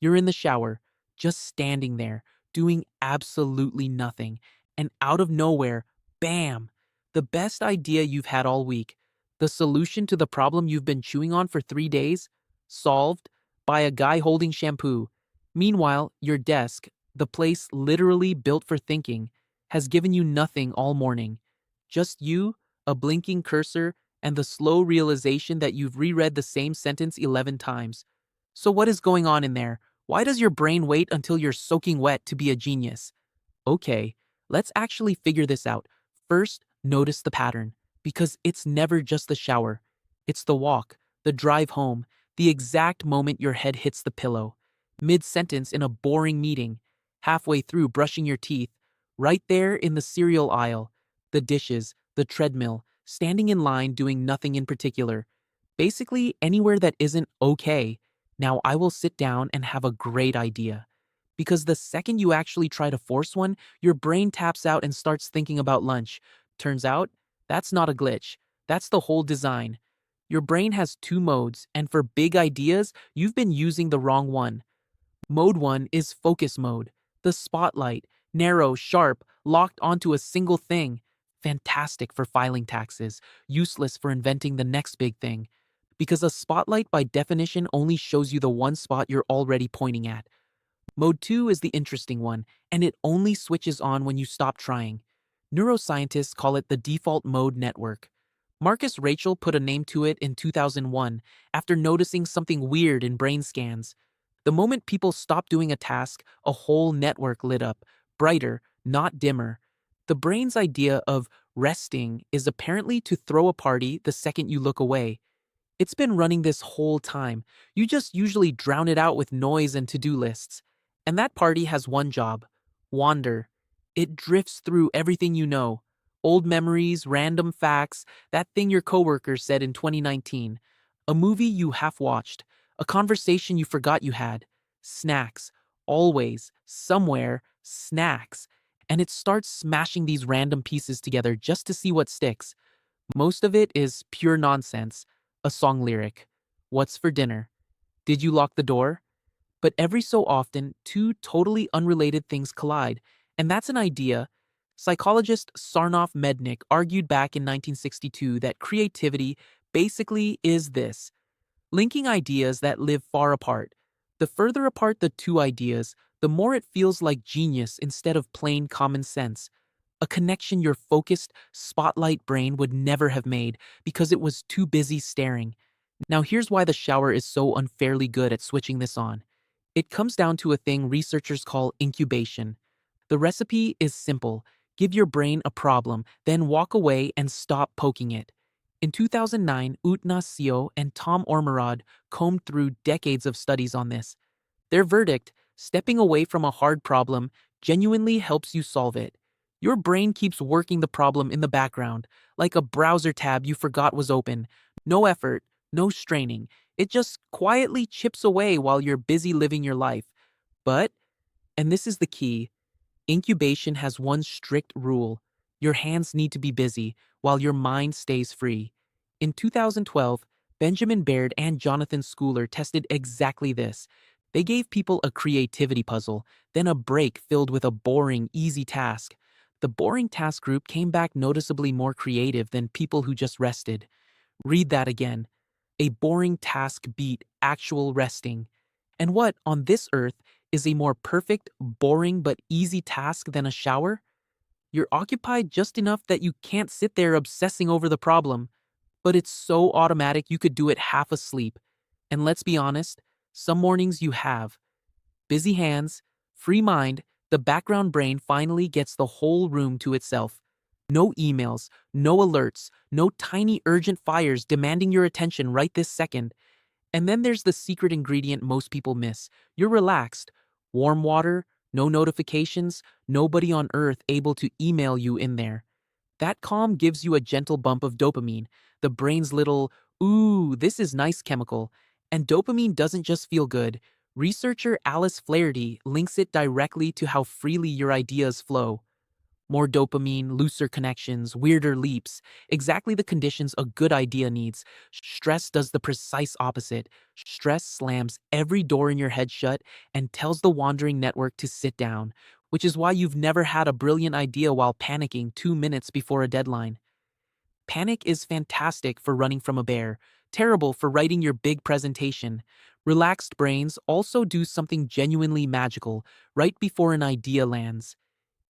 You're in the shower, just standing there, doing absolutely nothing, and out of nowhere, bam! The best idea you've had all week. The solution to the problem you've been chewing on for 3 days? Solved by a guy holding shampoo. Meanwhile, your desk, the place literally built for thinking, has given you nothing all morning. Just you, a blinking cursor, and the slow realization that you've reread the same sentence 11 times. So, what is going on in there? Why does your brain wait until you're soaking wet to be a genius? Okay, let's actually figure this out. First, notice the pattern, because it's never just the shower. It's the walk, the drive home, the exact moment your head hits the pillow. Mid sentence in a boring meeting, halfway through brushing your teeth, right there in the cereal aisle, the dishes, the treadmill, standing in line doing nothing in particular. Basically, anywhere that isn't okay. Now I will sit down and have a great idea. Because the second you actually try to force one, your brain taps out and starts thinking about lunch. Turns out, that's not a glitch. That's the whole design. Your brain has two modes, and for big ideas, you've been using the wrong one. Mode 1 is focus mode. The spotlight, narrow, sharp, locked onto a single thing. Fantastic for filing taxes, useless for inventing the next big thing. Because a spotlight by definition only shows you the one spot you're already pointing at. Mode 2 is the interesting one, and it only switches on when you stop trying. Neuroscientists call it the default mode network. Marcus Rachel put a name to it in 2001 after noticing something weird in brain scans. The moment people stopped doing a task, a whole network lit up, brighter, not dimmer. The brain's idea of resting is apparently to throw a party the second you look away. It's been running this whole time. You just usually drown it out with noise and to-do lists. And that party has one job: wander. It drifts through everything you know. Old memories, random facts, that thing your coworker said in 2019, a movie you half watched, a conversation you forgot you had, snacks, always, somewhere, snacks. And it starts smashing these random pieces together just to see what sticks. Most of it is pure nonsense. A song lyric. What's for dinner? Did you lock the door? But every so often, two totally unrelated things collide, and that's an idea. Psychologist Sarnoff Mednick argued back in 1962 that creativity basically is this: linking ideas that live far apart. The further apart the two ideas, the more it feels like genius instead of plain common sense. A connection your focused, spotlight brain would never have made because it was too busy staring. Now here's why the shower is so unfairly good at switching this on. It comes down to a thing researchers call incubation. The recipe is simple: give your brain a problem, then walk away and stop poking it. In 2009, Utna Seo and Tom Ormerod combed through decades of studies on this. Their verdict: stepping away from a hard problem genuinely helps you solve it. Your brain keeps working the problem in the background, like a browser tab you forgot was open. No effort, no straining. It just quietly chips away while you're busy living your life. But, and this is the key, incubation has one strict rule: your hands need to be busy while your mind stays free. In 2012, Benjamin Baird and Jonathan Schooler tested exactly this. They gave people a creativity puzzle, then a break filled with a boring, easy task. The boring task group came back noticeably more creative than people who just rested. Read that again. A boring task beat actual resting. And what, on this earth, is a more perfect, boring but easy task than a shower? You're occupied just enough that you can't sit there obsessing over the problem, but it's so automatic you could do it half asleep. And let's be honest, some mornings you have. Busy hands, free mind, the background brain finally gets the whole room to itself. No emails, no alerts, no tiny urgent fires demanding your attention right this second. And then there's the secret ingredient most people miss. You're relaxed. Warm water, no notifications, nobody on earth able to email you in there. That calm gives you a gentle bump of dopamine, the brain's little, ooh, this is nice chemical. And dopamine doesn't just feel good. Researcher Alice Flaherty links it directly to how freely your ideas flow. More dopamine, looser connections, weirder leaps. Exactly the conditions a good idea needs. Stress does the precise opposite. Stress slams every door in your head shut and tells the wandering network to sit down, which is why you've never had a brilliant idea while panicking 2 minutes before a deadline. Panic is fantastic for running from a bear, terrible for writing your big presentation. Relaxed brains also do something genuinely magical right before an idea lands.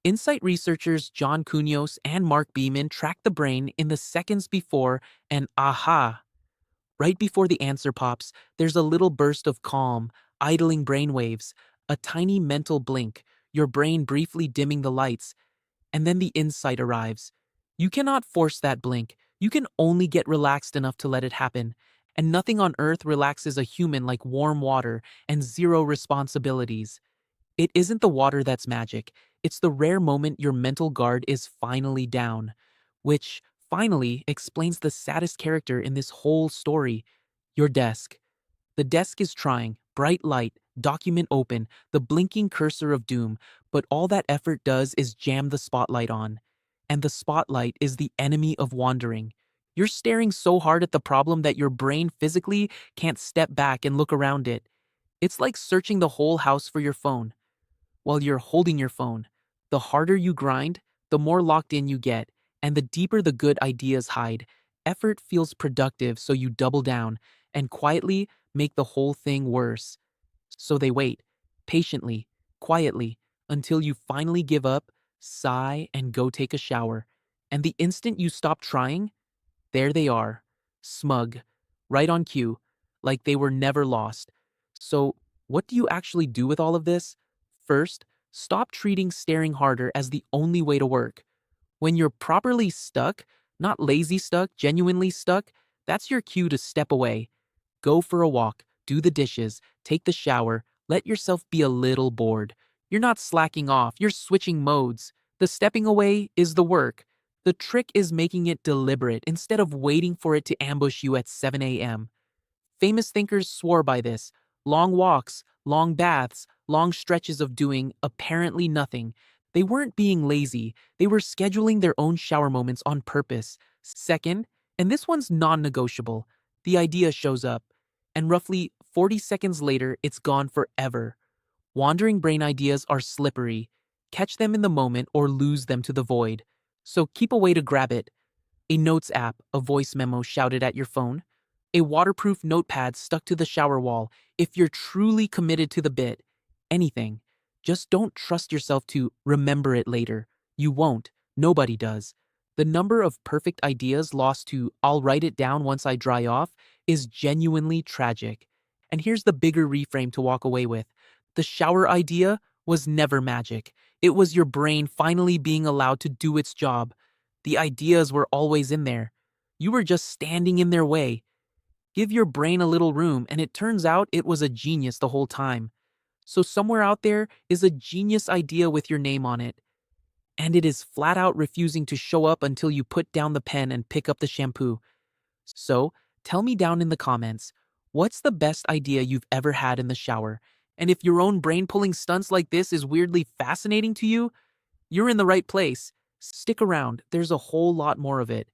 Insight researchers John Cunios and Mark Beeman track the brain in the seconds before an aha. Right before the answer pops, there's a little burst of calm, idling brainwaves, a tiny mental blink, your brain briefly dimming the lights, and then the insight arrives. You cannot force that blink. You can only get relaxed enough to let it happen. And nothing on earth relaxes a human like warm water and zero responsibilities. It isn't the water that's magic. It's the rare moment your mental guard is finally down. Which, finally, explains the saddest character in this whole story, your desk. The desk is trying, bright light, document open, the blinking cursor of doom, but all that effort does is jam the spotlight on. And the spotlight is the enemy of wandering. You're staring so hard at the problem that your brain physically can't step back and look around it. It's like searching the whole house for your phone while you're holding your phone. The harder you grind, the more locked in you get, and the deeper the good ideas hide. Effort feels productive, so you double down and quietly make the whole thing worse. So they wait, patiently, quietly, until you finally give up, sigh, and go take a shower. And the instant you stop trying, there they are, smug, right on cue, like they were never lost. So, what do you actually do with all of this? First, stop treating staring harder as the only way to work. When you're properly stuck, not lazy stuck, genuinely stuck, that's your cue to step away. Go for a walk, do the dishes, take the shower, let yourself be a little bored. You're not slacking off, you're switching modes. The stepping away is the work. The trick is making it deliberate instead of waiting for it to ambush you at 7 a.m. Famous thinkers swore by this. Long walks, long baths, long stretches of doing apparently nothing. They weren't being lazy, they were scheduling their own shower moments on purpose. Second, and this one's non negotiable, the idea shows up, and roughly 40 seconds later, it's gone forever. Wandering brain ideas are slippery. Catch them in the moment or lose them to the void. So keep a way to grab it. A notes app, a voice memo shouted at your phone, a waterproof notepad stuck to the shower wall. If you're truly committed to the bit, anything, just don't trust yourself to remember it later. You won't. Nobody does. The number of perfect ideas lost to I'll write it down once I dry off is genuinely tragic. And here's the bigger reframe to walk away with. The shower idea was never magic. It was your brain finally being allowed to do its job. The ideas were always in there. You were just standing in their way. Give your brain a little room, and it turns out it was a genius the whole time. So somewhere out there is a genius idea with your name on it, and it is flat out refusing to show up until you put down the pen and pick up the shampoo. So tell me down in the comments, what's the best idea you've ever had in the shower? And if your own brain-pulling stunts like this is weirdly fascinating to you, you're in the right place. Stick around, there's a whole lot more of it.